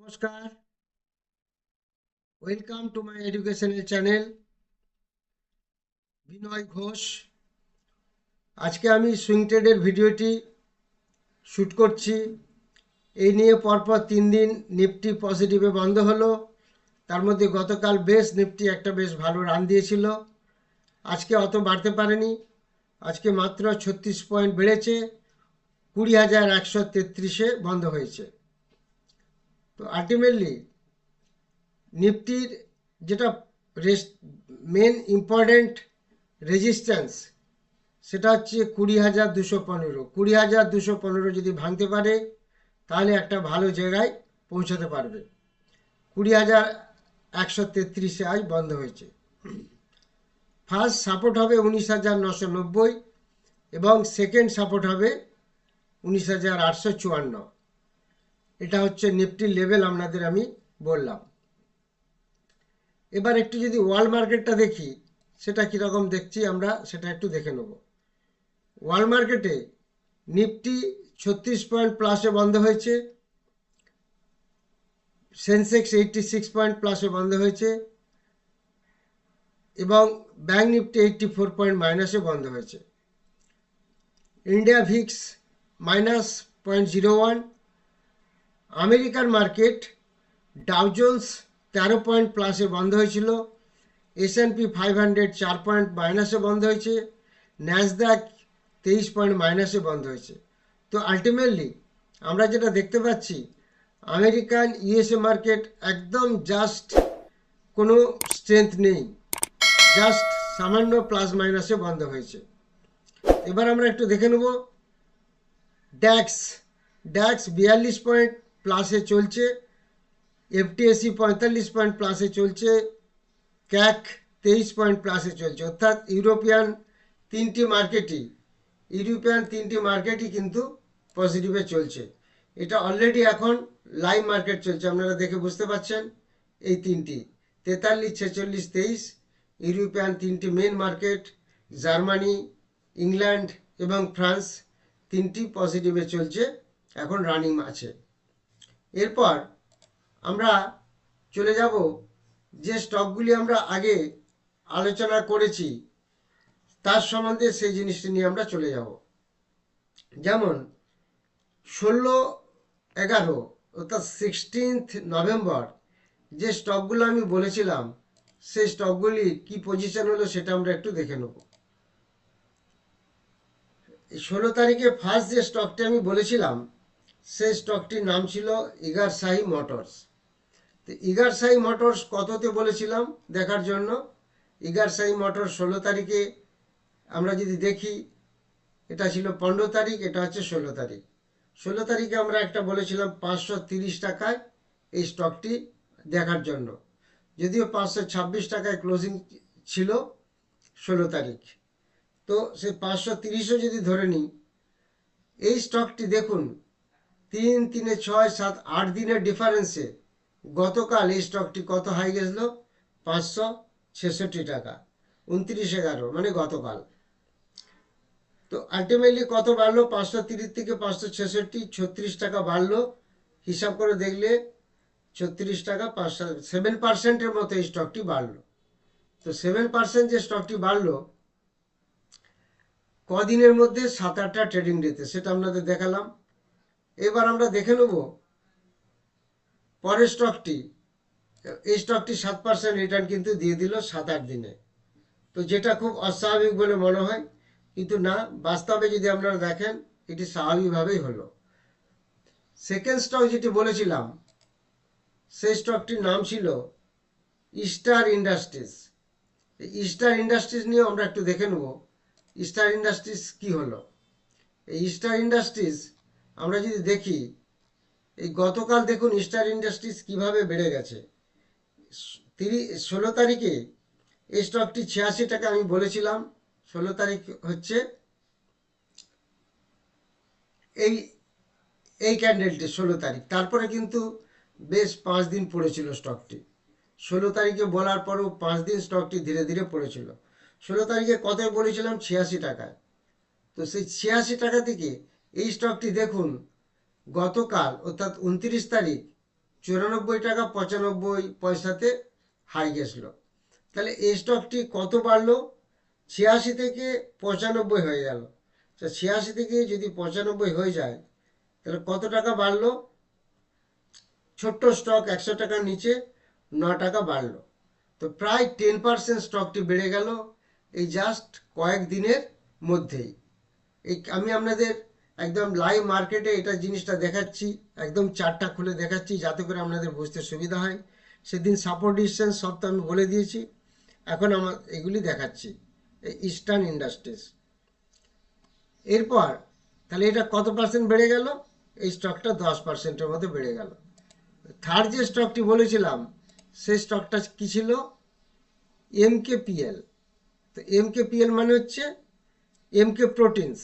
নমস্কার, welcome to my educational channel Binoy Ghosh. আজকে আমি সুইং ট্রেডের ভিডিওটি শ্যুট করছি। এই নিয়ে পরপর 3 দিন নিফটি পজিটিভে বন্ধ হলো। তার মধ্যে গতকাল নিফটি একটা বেশ ভালো রান দিয়েছিল। আজকে অত বাড়তে পারেনি, আজকে মাত্র 36 পয়েন্ট বেড়েছে, 20,133-এ বন্ধ হয়েছে। তো আলটিমেটলি নিফটির যেটা মেন ইম্পর্টেন্ট রেজিস্ট্যান্স, সেটা হচ্ছে 20,215। 20,215 যদি ভাঙতে পারে তাহলে একটা ভালো জায়গায় পৌঁছাতে পারবে। 20,133-এ আজ বন্ধ হয়েছে। ফার্স্ট সাপোর্ট হবে 19,990 এবং সেকেন্ড সাপোর্ট হবে 19,854। এটা হচ্ছে নিফটির লেভেল আপনাদের আমি বললাম। এবার একটু যদি ওয়ার্ল্ড মার্কেটটা দেখি, সেটা কীরকম দেখছি আমরা সেটা একটু দেখে নেব। ওয়ার্ল্ড মার্কেটে নিফটি 36 পয়েন্ট প্লাসে বন্ধ হয়েছে, সেন্সেক্স 86 পয়েন্ট প্লাসে বন্ধ হয়েছে এবং ব্যাঙ্ক নিফটি 84 পয়েন্ট মাইনাসে বন্ধ হয়েছে। India Vicks -0.01। আমেরিকার মার্কেট ডাউ জোন্স 13 পয়েন্ট প্লাসে বন্ধ হয়েছিল, S&P 500 4 পয়েন্ট মাইনাসে বন্ধ হয়েছে, ন্যাসডাক 23 পয়েন্ট মাইনাসে বন্ধ হয়েছে। তো আলটিমেটলি আমরা যেটা দেখতে পাচ্ছি, আমেরিকান ইউএসএ মার্কেট একদম জাস্ট কোনো স্ট্রেংথ নেই, জাস্ট সামান্য প্লাস মাইনাসে বন্ধ হয়েছে। এবার আমরা একটু দেখে নেব ড্যাক্স 42 পয়েন্ট প্লাসে চলছে, এফটিএসি 45 পয়েন্ট প্লাসে চলছে, ক্যাক 23 পয়েন্ট প্লাসে চলছে। অর্থাৎ ইউরোপিয়ান তিনটি মার্কেটই কিন্তু পজিটিভে চলছে। এটা অলরেডি এখন লাইভ মার্কেট চলছে, আপনারা দেখে বুঝতে পারছেন। এই তিনটি 43, 46, 23 ইউরোপিয়ান তিনটি মেন মার্কেট, জার্মানি, ইংল্যান্ড এবং ফ্রান্স তিনটি পজিটিভে চলছে, এখন রানিং আছে। এরপর আমরা চলে যাব যে স্টকগুলি আমরা আগে আলোচনা করেছি তার সম্বন্ধে, সেই জিনিসটি নিয়ে আমরা চলে যাব। যেমন 16/11 অর্থাৎ 16th নভেম্বর যে স্টকগুলো আমি বলেছিলাম, সেই স্টকগুলি কি পজিশন হলো সেটা আমরা একটু দেখে নেব। 16 তারিখে ফার্স্ট যে স্টকটি আমি বলেছিলাম, সেই স্টকটির নাম ছিল ইগারসাহি মোটরস। তো ইগারসাহি মোটরস কততে বলেছিলাম দেখার জন্য, ইগারসাহি মোটরস 16 তারিখে আমরা যদি দেখি, এটা ছিল 15 তারিখ, এটা হচ্ছে 16 তারিখ। 16 তারিখে আমরা একটা বলেছিলাম 530 টাকায় এই স্টকটি দেখার জন্য, যদিও 526 টাকায় ক্লোজিং ছিল 16 তারিখ। তো সে 530ও যদি ধরে নিই, এই স্টকটি দেখুন 3, 3, 6, 7, 8 দিনের ডিফারেন্সে গতকাল এই স্টকটি কত হাই গেছিল, 566 টাকা, 29/11 মানে গতকাল। তো আলটিমেটলি কত বাড়লো, 530 থেকে 566, 36 টাকা বাড়লো। হিসাব করে দেখলে 36 টাকা 7%-এর মতো এই স্টকটি বাড়লো। তো 7% যে স্টকটি বাড়লো কদিনের মধ্যে, 7-8টা ট্রেডিং ডেতে, সেটা আপনাদের দেখালাম। এবার আমরা দেখে নেব পরের স্টকটি। এই স্টকটি 7% রিটার্ন কিন্তু দিয়ে দিল 7-8 দিনে। তো যেটা খুব অস্বাভাবিক বলে মনে হয়, কিন্তু না, বাস্তবে যদি আপনারা দেখেন এটি স্বাভাবিকভাবেই হলো। সেকেন্ড স্টক যেটি বলেছিলাম, সেই স্টকটির নাম ছিল স্টার ইন্ডাস্ট্রিজ। স্টার ইন্ডাস্ট্রিজ নিয়ে আমরা একটু দেখে নেব স্টার ইন্ডাস্ট্রিজ কি হলো। এই স্টার ইন্ডাস্ট্রিজ আমরা যদি দেখি, এই গতকাল দেখুন স্টার ইন্ডাস্ট্রিজ কিভাবে বেড়ে গেছে। 16 তারিখে এই স্টকটি 86 টাকা আমি বলেছিলাম, 16 তারিখ হচ্ছে এই ক্যান্ডেলটি 16 তারিখ। তারপরে কিন্তু বেশ 5 দিন পড়েছিল স্টকটি। 16 তারিখে বলার পরেও 5 দিন স্টকটি ধীরে ধীরে পড়েছিল। 16 তারিখে কত বলেছিলাম, 86 টাকায়। তো সেই 86 টাকা থেকে এই স্টকটি দেখুন গতকাল অর্থাৎ 29 তারিখ টাকা 95 পয়সাতে হাই গেছিলো। তাহলে এই স্টকটি কত বাড়লো? 86 থেকে 95 হয়ে গেল। তো 86 থেকে যদি 95 হয়ে যায় তাহলে কত টাকা বাড়লো? ছোট্ট স্টক 100 টাকার নিচে 9 টাকা বাড়লো। তো প্রায় 10% স্টকটি বেড়ে গেল এই জাস্ট কয়েক দিনের মধ্যেই। এই আমি আপনাদের একদম লাইভ মার্কেটে এটা জিনিসটা দেখাচ্ছি, একদম চার্টটা খুলে দেখাচ্ছি যাতে করে আপনাদের বুঝতে সুবিধা হয়। সেদিন সাপোর্ট ডিসটেন্স সব তো আমি বলে দিয়েছি, এখন আমার এগুলি দেখাচ্ছি। এই ইস্টার্ন ইন্ডাস্ট্রিজ এরপর তাহলে এটা কত পার্সেন্ট বেড়ে গেল? এই স্টকটা 10%-এর মতো বেড়ে গেল। থার্ড যে স্টকটি বলেছিলাম সেই স্টকটা কি ছিল? এমকেপিএল। তো এমকেপিএল মানে হচ্ছে এমকে প্রোটিনস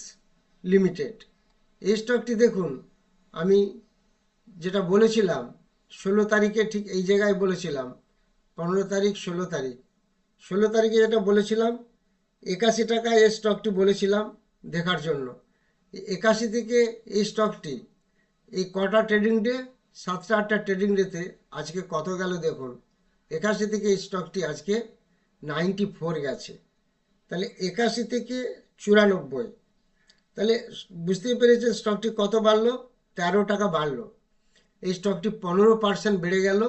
লিমিটেড। এই স্টকটি দেখুন, আমি যেটা বলেছিলাম 16 তারিখে ঠিক এই জায়গায় বলেছিলাম, 15 তারিখ 16 তারিখ, 16 তারিখে যেটা বলেছিলাম 81 টাকায় এই স্টকটি বলেছিলাম দেখার জন্য। 81 থেকে এই স্টকটি এই কটা ট্রেডিং ডে, 7টা 8টা ট্রেডিং ডেতে আজকে কত গেল দেখুন। 81 থেকে এই স্টকটি আজকে 94 গেছে। তাহলে 81 থেকে 94, তাহলে বুঝতেই পেরেছেন স্টকটি কত বাড়লো? 13 টাকা বাড়লো। এই স্টকটি 15% বেড়ে গেল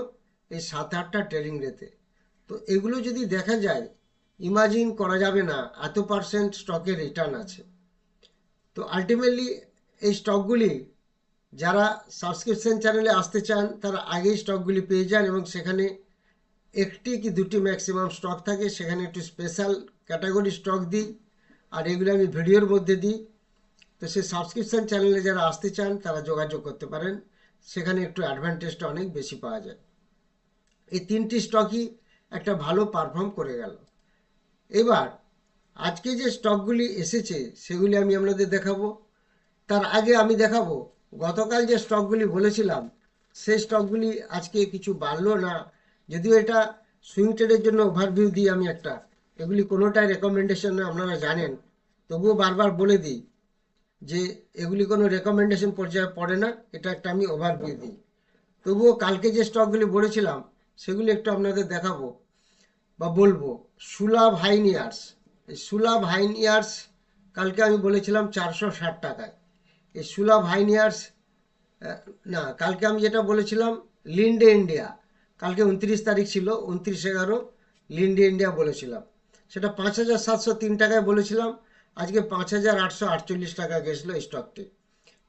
এই 7-8টা ট্রেডিং ডেতে। তো এগুলো যদি দেখা যায়, ইমাজিন করা যাবে না এত পার্সেন্ট স্টকের রিটার্ন আছে। তো আলটিমেটলি এই স্টকগুলি যারা সাবস্ক্রিপশন চ্যানেলে আসতে চান তারা আগেই স্টকগুলি পেয়ে যান, এবং সেখানে একটি কি দুটি ম্যাক্সিমাম স্টক থাকে, সেখানে একটু স্পেশাল ক্যাটাগরি স্টক দিই, আর এগুলো আমি ভিডিওর মধ্যে দিই। তো সেই সাবস্ক্রিপশন চ্যানেলে যারা আসতে চান তারা যোগাযোগ করতে পারেন, সেখানে একটু অ্যাডভান্টেজটা অনেক বেশি পাওয়া যায়। এই তিনটি স্টকই একটা ভালো পারফর্ম করে গেল। এবার আজকে যে স্টকগুলি এসেছে সেগুলি আমি আপনাদের দেখাবো। তার আগে আমি দেখাবো গতকাল যে স্টকগুলি বলেছিলাম সেই স্টকগুলি আজকে কিছু বাড়লো না। যদিও এটা সুইং ট্রেডের জন্য ওভারভিউ দিই আমি একটা, এগুলি কোনোটাই রেকমেন্ডেশন আপনারা জানেন, তবুও বারবার বলে দিই যে এগুলি কোনো রেকমেন্ডেশন পর্যায়ে পড়ে না, এটা একটা আমি ওভারভিউ দিই। তবুও কালকে যে স্টকগুলি বলেছিলাম সেগুলি একটু আপনাদের দেখাবো বা বলবো। সুলাভ হাইনিয়ার্স, এই সুলাভ হাইনিয়ার্স কালকে আমি বলেছিলাম 460 টাকায়। এই সুলাভ হাইনিয়ার্স না, কালকে আমি যেটা বলেছিলাম লিন্ডে ইন্ডিয়া, কালকে 29 তারিখ ছিল, 29/11 লিন্ডে ইন্ডিয়া বলেছিলাম, সেটা 5,703 টাকায় বলেছিলাম। আজকে 5,848 টাকা গেছিলো এই স্টকটি।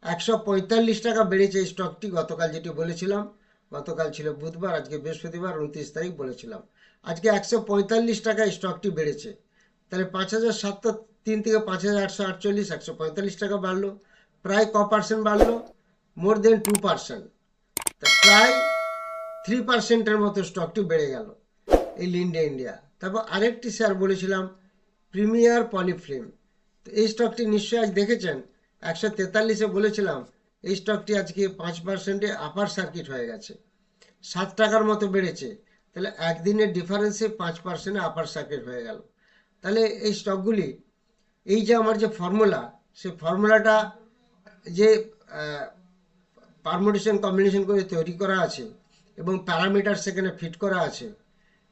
145 টাকা বেড়েছে এই স্টকটি গতকাল যেটি বলেছিলাম। গতকাল ছিল বুধবার, আজকে বৃহস্পতিবার 29 তারিখ বলেছিলাম। আজকে 145 টাকা স্টকটি বেড়েছে। তাহলে 5,703 থেকে 5,848, 145 টাকা বাড়লো। প্রায় ক% বাড়লো? মোর দেন 2%। প্রায় 3%-এর মতো স্টকটি বেড়ে গেল এই লিন্ডে ইন্ডিয়া। তারপর আরেকটি শেয়ার বলেছিলাম প্রিমিয়ার পলিফিল্ম। তো এই স্টকটি নিশ্চয়ই আজ দেখেছেন, 143-এ বলেছিলাম এই স্টকটি আজকে 5%-এ আপার সার্কিট হয়ে গেছে, 7 টাকার মতো বেড়েছে। তাহলে একদিনের ডিফারেন্সে 5%-এ আপার সার্কিট হয়ে গেল। তাহলে এই স্টকগুলি, এই যে আমার যে ফর্মুলা, সেই ফর্মুলাটা যে পারমুটেশন কম্বিনেশন করে তৈরি করা আছে এবং প্যারামিটার সেখানে ফিট করা আছে,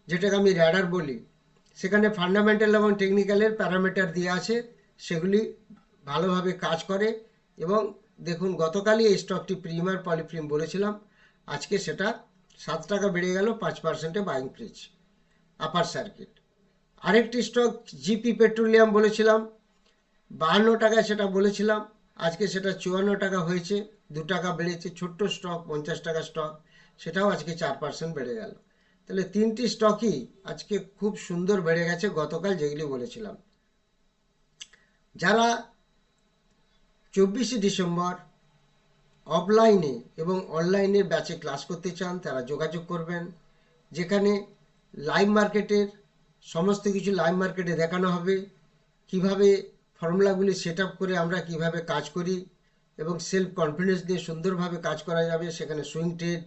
যেটাকে আমি র্যাডার বলি, সেখানে ফান্ডামেন্টাল এবং টেকনিক্যালের প্যারামিটার দিয়ে আছে, সেগুলি ভালোভাবে কাজ করে। এবং দেখুন গতকালই এই স্টকটি প্রিমিয়ার পলিফিল্ম বলেছিলাম, আজকে সেটা 7 টাকা বেড়ে গেল, 5%-এ বাইং প্রিচ, আপার সার্কিট। আরেকটি স্টক জিপি পেট্রোলিয়াম বলেছিলাম 52 টাকায়, সেটা বলেছিলাম, আজকে সেটা 54 টাকা হয়েছে, 2 টাকা বেড়েছে। ছোট্ট স্টক, 50 টাকা স্টক, সেটাও আজকে 4% বেড়ে গেল। তাহলে তিনটি স্টকই আজকে খুব সুন্দর বেড়ে গেছে গতকাল যেগুলি বলেছিলাম। যারা 24শে ডিসেম্বর অফলাইনে এবং অনলাইনে ব্যাচে ক্লাস করতে চান তারা যোগাযোগ করবেন, যেখানে লাইভ মার্কেটের সমস্ত কিছু লাইভ মার্কেটে দেখানো হবে, কিভাবে ফর্মুলাগুলি সেট আপ করে আমরা কিভাবে কাজ করি এবং সেলফ কনফিডেন্স দিয়ে সুন্দরভাবে কাজ করা যাবে। সেখানে সুইং ট্রেড,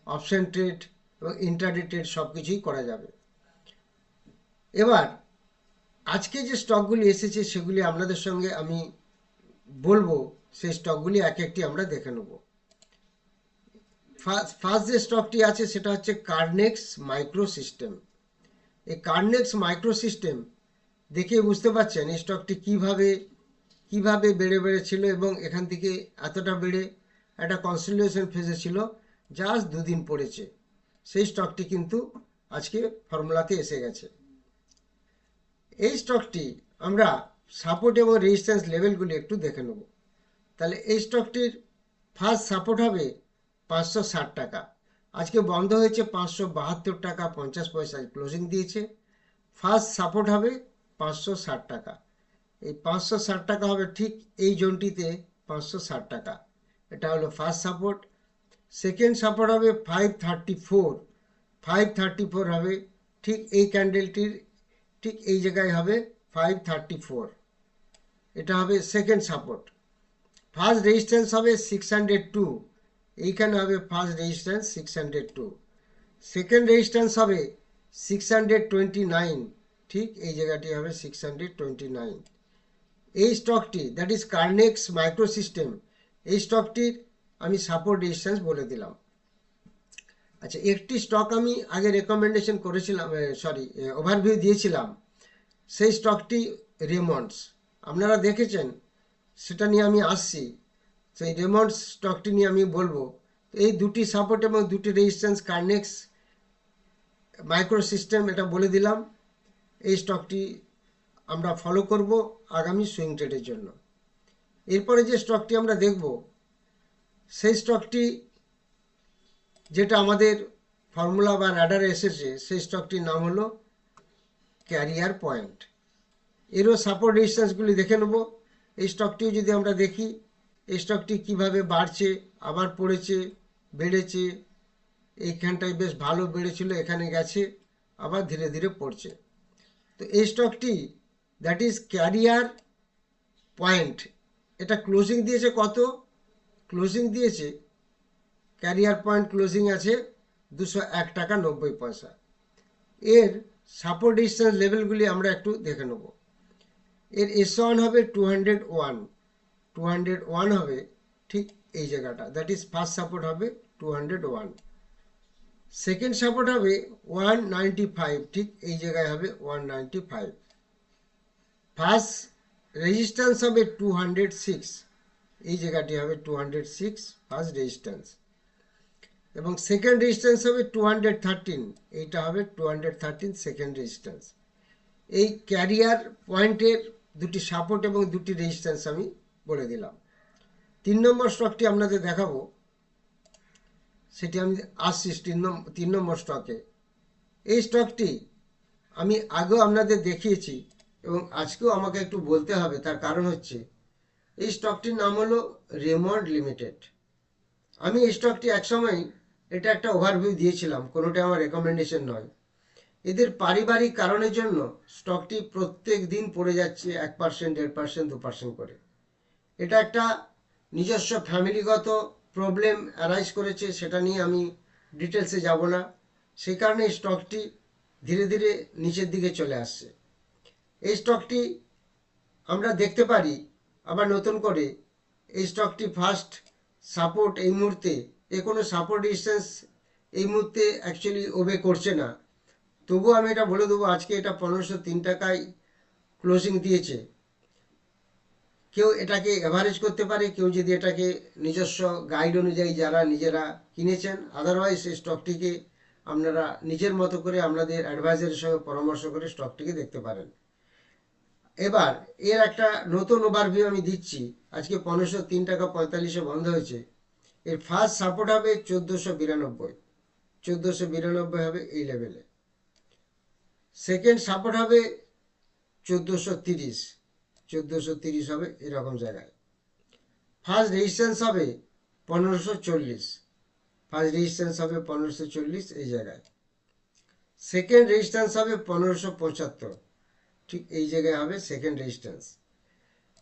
অপশন ট্রেড এবং ইন্ট্রাডে ট্রেড সব কিছুই করা যাবে। এবার আজকে যে স্টকগুলি এসেছে সেগুলি আপনাদের সঙ্গে আমি বলবো, সেই স্টকগুলি এক একটি আমরা দেখে নেব। ফার্স্ট যে স্টকটি আছে সেটা হচ্ছে কার্নেক্স মাইক্রো সিস্টেম। এই কার্নেক্স মাইক্রো সিস্টেম দেখে বুঝতে পারছেন এই স্টকটি কিভাবে বেড়ে বেড়েছিল এবং এখান থেকে এতটা বেড়ে একটা কনসলিডেশন ফেজে ছিল, জাস্ট দুদিন পড়েছে। সেই স্টকটি কিন্তু আজকে ফর্মুলাতে এসে গেছে। এই স্টকটি আমরা সাপোর্ট এবং রেজিস্ট্যান্স লেভেলগুলি একটু দেখে নেব। তাহলে এই স্টকটির ফার্স্ট সাপোর্ট হবে 560 টাকা। আজকে বন্ধ হয়েছে 572 টাকা 50 পয়সায় ক্লোজিং দিয়েছে। ফার্স্ট সাপোর্ট হবে 560 টাকা। এই 560 টাকা হবে ঠিক এই জোনটিতে 560 টাকা, এটা হলো ফার্স্ট সাপোর্ট। সেকেন্ড সাপোর্ট হবে 534, 534 হবে ঠিক এই ক্যান্ডেলটির ঠিক এই জায়গায় হবে 534, এটা হবে সেকেন্ড সাপোর্ট। ফার্স্ট রেজিস্ট্যান্স হবে 602, এইখানে হবে ফার্স্ট রেজিস্ট্যান্স 602। সেকেন্ড রেজিস্ট্যান্স হবে 629, ঠিক এই জায়গাটি হবে 629। এই স্টকটি দ্যাট ইজ কার্নেক্স মাইক্রো সিস্টেম, এই স্টকটির আমি সাপোর্ট রেজিস্ট্যান্স বলে দিলাম। আচ্ছা, একটি স্টক আমি আগে রেকমেন্ডেশন করেছিলাম, ওভারভিউ দিয়েছিলাম, সেই স্টকটি রেমন্ডস। আপনারা দেখেছেন, সেটা নিয়ে আমি আসছি। সেই রেমন্ডস স্টকটি নিয়ে আমি বলবো। এই দুটি সাপোর্ট এবং দুটি রেজিস্ট্যান্স কার্নেক্স মাইক্রো সিস্টেম, এটা বলে দিলাম। এই স্টকটি আমরা ফলো করব আগামী সুইং ট্রেডের জন্য। এরপরে যে স্টকটি আমরা দেখব, সেই স্টকটি যেটা আমাদের ফর্মুলা বা র্যাডারে এসেছে, সেই স্টকটির নাম হলো ক্যারিয়ার পয়েন্ট। এরও সাপোর্ট রেজিস্ট্যান্সগুলি দেখে নেব। এই স্টকটিও যদি আমরা দেখি, এই স্টকটি কিভাবে বাড়ছে, আবার পড়েছে, বেড়েছে, এইখানটায় বেশ ভালো বেড়েছিল, এখানে গেছে, আবার ধীরে ধীরে পড়ছে। তো এই স্টকটি দ্যাট ইজ ক্যারিয়ার পয়েন্ট, এটা ক্লোজিং দিয়েছে কত? ক্লোজিং দিয়েছে, ক্যারিয়ার পয়েন্ট ক্লোজিং আছে 201 টাকা 90 পয়সা। এর সাপোর্ট রেজিস্ট্যান্স লেভেলগুলি আমরা একটু দেখে নেব। এর S1 হবে 201, 201 হবে ঠিক এই জায়গাটা, দ্যাট ইজ ফার্স্ট সাপোর্ট হবে 201। সেকেন্ড সাপোর্ট হবে 195, ঠিক এই জায়গায় হবে 195। ফার্স্ট রেজিস্ট্যান্স হবে 206, এই জায়গাটি হবে 206 ফার্স্ট রেজিস্ট্যান্স। এবং সেকেন্ড রেজিস্ট্যান্স হবে 213, এইটা হবে 213 সেকেন্ড রেজিস্ট্যান্স। এই ক্যারিয়ার পয়েন্টের দুটি সাপোর্ট এবং দুটি রেজিস্ট্যান্স আমি বলে দিলাম। 3 নম্বর স্টকটি আপনাদের দেখাবো, সেটি আমি আসছি 3 নম্বর স্টকে। এই স্টকটি আমি আগেও আপনাদের দেখিয়েছি এবং আজকেও আমাকে একটু বলতে হবে, তার কারণ হচ্ছে এই স্টকটির নাম হলো রেমন্ড লিমিটেড। আমি এই স্টকটি একসময় এটা একটা ওভারভিউ দিয়েছিলাম, কোনোটা আমার রেকমেন্ডেশন নয়। এদের পারিবারিক কারণের জন্য স্টকটি প্রত্যেক দিন পড়ে যাচ্ছে 1%, 1.5%, 2% করে। এটা একটা নিজস্ব ফ্যামিলিগত প্রবলেম অ্যারাইজ করেছে, সেটা নিয়ে আমি ডিটেলসে যাব না। সেই কারণে স্টকটি ধীরে ধীরে নিচের দিকে চলে আসছে। এই স্টকটি আমরা দেখতে পারি আবার নতুন করে, এই স্টকটি ফার্স্ট সাপোর্ট এই মুহূর্তে, কোনো সাপোর্ট রেজিস্ট্যান্স এই মুহূর্তে অ্যাকচুয়ালি ওবে করছে না। তবুও আমি এটা বলে দেবো, আজকে এটা 1503 টাকায় ক্লোজিং দিয়েছে। কেউ এটাকে অ্যাভারেজ করতে পারে, কেউ যদি এটাকে নিজস্ব গাইড অনুযায়ী যারা নিজেরা কিনেছেন, আদারওয়াইজ এই স্টকটিকে আপনারা নিজের মতো করে আপনাদের অ্যাডভাইজারের সঙ্গে পরামর্শ করে স্টকটিকে দেখতে পারেন। এবার এর একটা নতুন ওভারভিউ আমি দিচ্ছি। আজকে 1503 টাকা 45-এ বন্ধ হয়েছে। এর ফার্স্ট সাপোর্ট হবে 1492, 1492 হবে এই লেভেলে। সেকেন্ড সাপোর্ট হবে 1430, 1430 হবে এরকম জায়গায়। ফার্স্ট রেজিস্ট্যান্স হবে 1540, ফার্স্ট রেজিস্ট্যান্স হবে 1540 এই জায়গায়। সেকেন্ড রেজিস্ট্যান্স হবে 1575, ঠিক এই জায়গায় হবে সেকেন্ড রেজিস্ট্যান্স।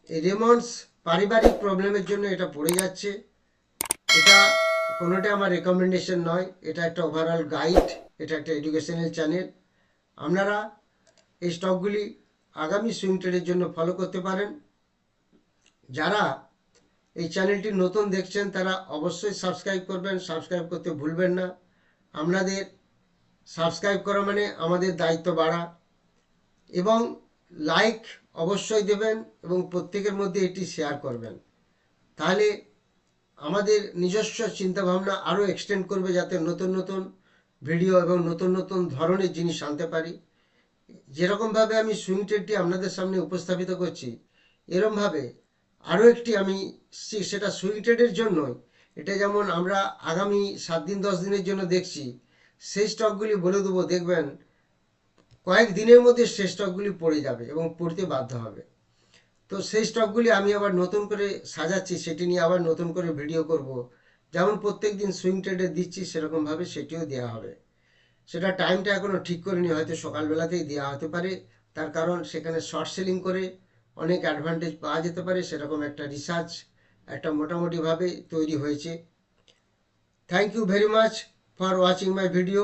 এই রেমন্ডস পারিবারিক প্রবলেমের জন্য এটা পড়ে যাচ্ছে। এটা কোনোটা আমার রেকমেন্ডেশন নয়, এটা একটা ওভারঅল গাইড, এটা একটা এডুকেশনাল চ্যানেল। আপনারা এই স্টকগুলি আগামী সুইং ট্রেডের জন্য ফলো করতে পারেন। যারা এই চ্যানেলটি নতুন দেখছেন তারা অবশ্যই সাবস্ক্রাইব করবেন, সাবস্ক্রাইব করতে ভুলবেন না। আপনাদের সাবস্ক্রাইব করা মানে আমাদের দায়িত্ব বাড়া। এবং লাইক অবশ্যই দেবেন এবং প্রত্যেকের মধ্যে এটি শেয়ার করবেন। তাহলে আমাদের নিজস্ব চিন্তাভাবনা আরও এক্সটেন্ড করবে, যাতে নতুন নতুন ভিডিও এবং নতুন নতুন ধরনের জিনিস আনতে পারি। যেরকমভাবে আমি সুইং ট্রেডটি আপনাদের সামনে উপস্থাপিত করছি, এরমভাবে আরও একটি আমি সেটা সুইং ট্রেডের জন্যই, এটা যেমন আমরা আগামী 7 দিন 10 দিনের জন্য দেখছি, সেই স্টকগুলি বলে দেবো, দেখবেন কয়েক দিনের মধ্যে সেই স্টকগুলি পড়ে যাবে এবং পড়তে বাধ্য হবে। তো সেই স্টকগুলি আমি আবার নতুন করে সাজাচ্ছি, সেটি নিয়ে আবার নতুন করে ভিডিও করব। যেমন প্রত্যেক দিন সুইং ট্রেডে দিচ্ছি সেরকমভাবে সেটিও দেওয়া হবে। সেটা টাইমটা এখনও ঠিক করিনি, হয়তো সকালবেলাতেই দেওয়া হতে পারে। তার কারণ সেখানে শর্ট সেলিং করে অনেক অ্যাডভান্টেজ পাওয়া যেতে পারে, সেরকম একটা রিসার্চ একটা মোটামুটিভাবে তৈরি হয়েছে। Thank you very much for watching my video.